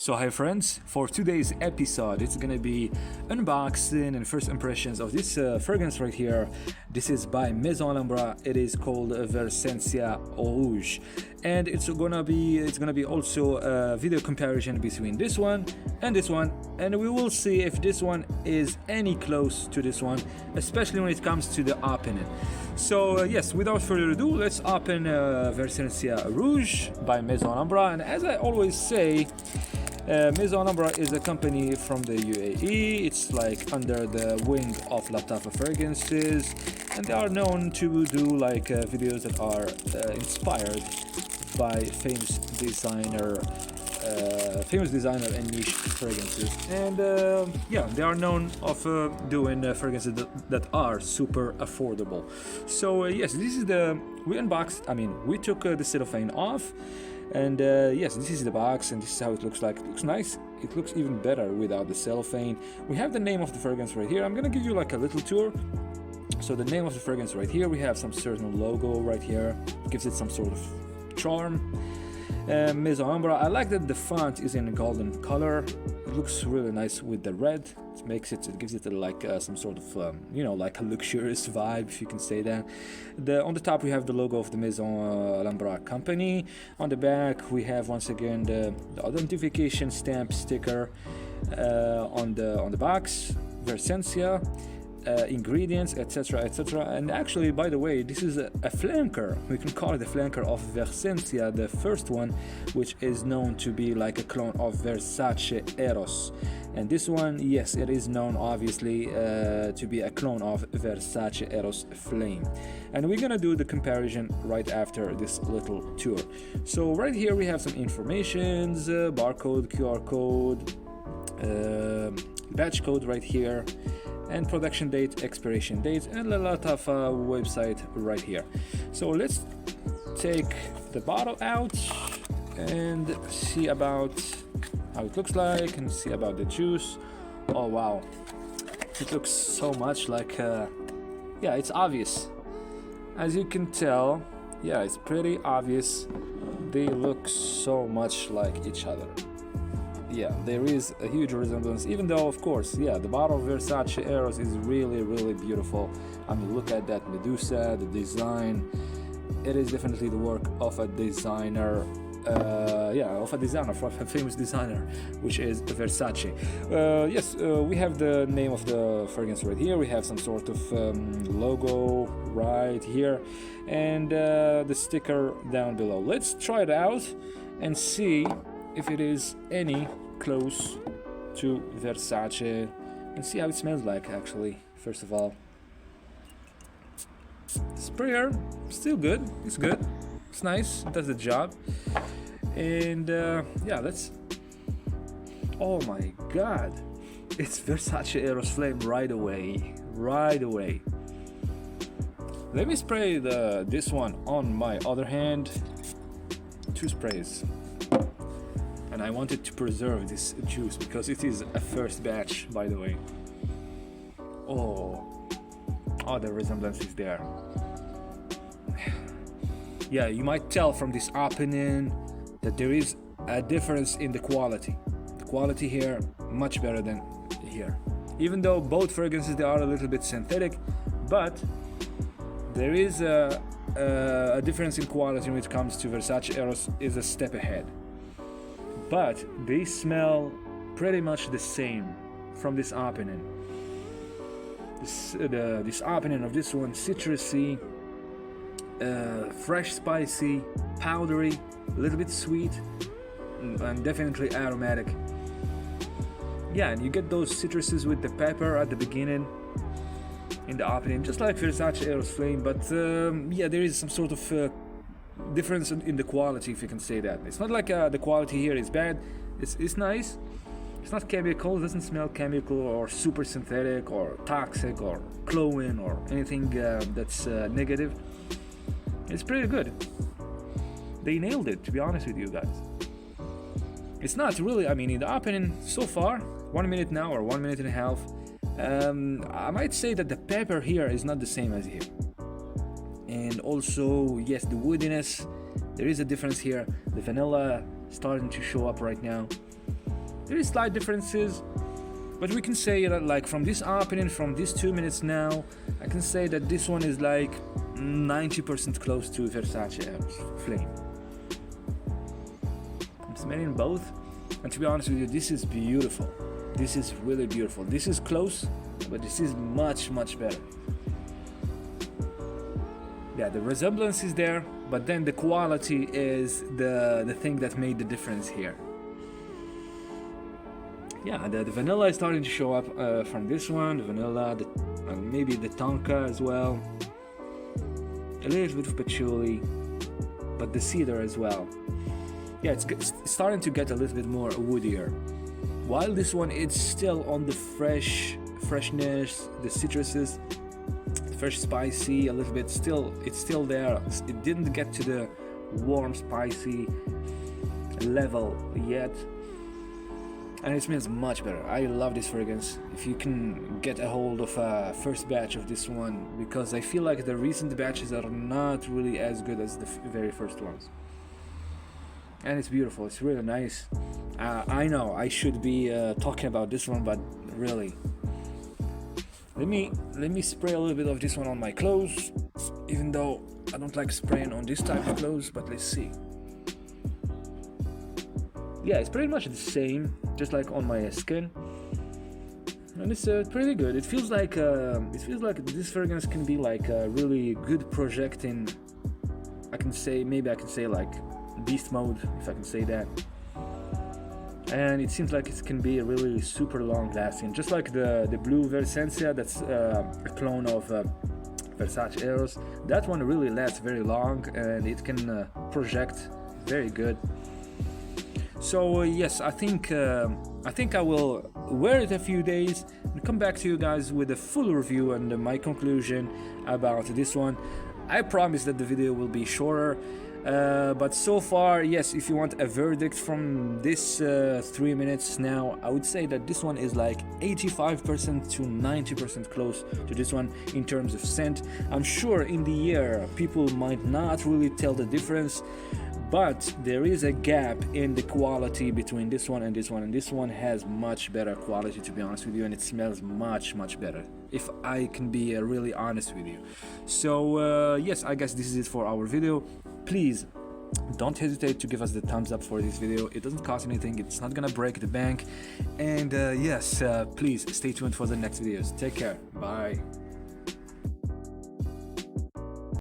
So hi friends, for today's episode it's gonna be unboxing and first impressions of this fragrance right here. This is by Maison Alhambra. It is called VERSENCIA ROUGE, and it's gonna be also a video comparison between this one, and we will see if this one is any close to this one, especially when it comes to the opening. So yes, without further ado, let's open VERSENCIA ROUGE by Maison Alhambra. And as I always say, Maison Alhambra is a company from the UAE. It's like under the wing of Lattafa Fragrances, and they are known to do like videos that are inspired by famous designer and niche fragrances. And yeah, they are known of doing fragrances that are super affordable. So yes, this is we took the cellophane off. And yes, this is the box, and this is how it looks like. It looks nice. It looks even better without the cellophane. We have the name of the fragrance right here. I'm gonna give you like a little tour. So the name of the fragrance right here, we have some certain logo right here. It gives it some sort of charm. Maison Alhambra, I like that the font is in a golden color. It looks really nice with the red. It gives it like some sort of like a luxurious vibe, if you can say that. On the top we have the logo of the Maison Alhambra company. On the back we have once again the identification stamp sticker on the box, Versencia. Ingredients, etc. And actually, by the way, this is a flanker. We can call it a flanker of Versencia, the first one, which is known to be like a clone of Versace Eros. And this one, yes, it is known obviously to be a clone of Versace Eros Flame. And we're gonna do the comparison right after this little tour. So right here we have some informations, barcode, QR code, batch code right here, and production date, expiration date, and a lot of website right here. So let's take the bottle out and see about how it looks like, and see about the juice. Oh wow, it looks so much like yeah, it's obvious. As you can tell, yeah, it's pretty obvious. They look so much like each other. Yeah, there is a huge resemblance, even though, of course, yeah, the bottle of Versace Eros is really, really beautiful. I mean, look at that Medusa, the design. It is definitely the work of a designer, of a famous designer, which is Versace. Yes, we have the name of the fragrance right here. We have some sort of logo right here, and the sticker down below. Let's try it out and see if it is any close to Versace, and see how it smells like. Actually, first of all, sprayer, still good. It's good. It's nice. It does the job. And yeah, let's. Oh my God, it's Versace Eros Flame right away. Let me spray this one on my other hand. 2 sprays. And I wanted to preserve this juice because it is a first batch, by the way. Oh, the resemblance is there. Yeah, you might tell from this opening that there is a difference in the quality. The quality here much better than here. Even though both fragrances, they are a little bit synthetic, but there is a difference in quality when it comes to Versace Eros is a step ahead. But they smell pretty much the same from this opening. This opening of this one, citrusy, fresh, spicy, powdery, a little bit sweet, and definitely aromatic. Yeah, and you get those citruses with the pepper at the beginning in the opening, just like Versace Eros Flame. But yeah, there is some sort of difference in the quality, if you can say that. It's not like the quality here is bad. It's nice. It's not chemical. It doesn't smell chemical or super synthetic or toxic or cloying or anything that's negative. It's pretty good. They nailed it, to be honest with you guys. It's not really, I mean, in the opening so far, 1 minute now or 1 minute and a half, I might say that the pepper here is not the same as here. And also, yes, the woodiness, there is a difference here. The vanilla starting to show up right now. There is slight differences, but we can say that like from this opening, from these 2 minutes now, I can say that this one is like 90% close to Versace Flame. I'm smelling both, and to be honest with you, this is beautiful. This is really beautiful. This is close, but this is much better. Yeah, the resemblance is there, but then the quality is the thing that made the difference here. Yeah, the vanilla is starting to show up from this one, the vanilla, maybe the tonka as well, a little bit of patchouli, but the cedar as well. Yeah, it's starting to get a little bit more woodier, while this one it's still on the freshness, the citruses, fresh spicy, a little bit it's still there. It didn't get to the warm spicy level yet, and it smells much better. I love this fragrance. If you can get a hold of a first batch of this one, because I feel like the recent batches are not really as good as the very first ones. And it's beautiful, it's really nice. I know I should be talking about this one, but really, let me spray a little bit of this one on my clothes, even though I don't like spraying on this type of clothes, but let's see. Yeah, it's pretty much the same, just like on my skin, and it's pretty good. It feels like this fragrance can be like a really good projecting. Maybe I can say like beast mode, if I can say that. And it seems like it can be really super long lasting, just like the blue Versencia, that's a clone of Versace Eros. That one really lasts very long, and it can project very good. So yes, I think I will wear it a few days and come back to you guys with a full review and my conclusion about this one. I promise that the video will be shorter, but so far, yes, if you want a verdict from this 3 minutes now, I would say that this one is like 85% to 90% close to this one in terms of scent. I'm sure in the air people might not really tell the difference, but there is a gap in the quality between this one and this one, and this one has much better quality, to be honest with you, and it smells much better, if I can be really honest with you. So yes, I guess this is it for our video. Please don't hesitate to give us the thumbs up for this video. It doesn't cost anything, it's not gonna break the bank, and yes, please stay tuned for the next videos. Take care, bye.